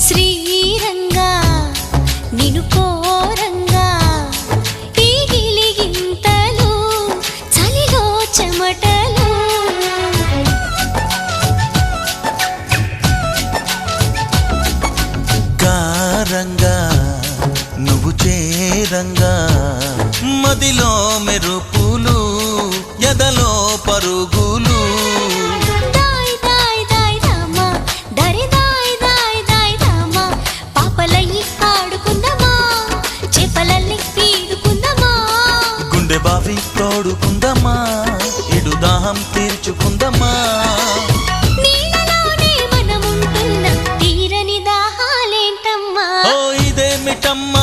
శ్రీరంగా నిను కోరంగా ఈ గిలిగింతలు చలిలో చెమటలు గారంగా నువ్వు చేరంగా మదిలో మెరుపులు ఎదలో పరుగులు దాయ్ దాయ్ దాయ్ రామా దరి దాయ్ దాయ్ దాయ్ రామా పాపలయ్యి ఆడుకుందామా చేపలల్లి పీడుకుందామా గుండె బావి తోడుకుందమ్మా ఇడు దాహం తీర్చుకుందమ్మా నీళ్ళలోనే మనముంటున్న తీరని దాహాలేంటమ్మా ఓ ఇదేమిటమ్మా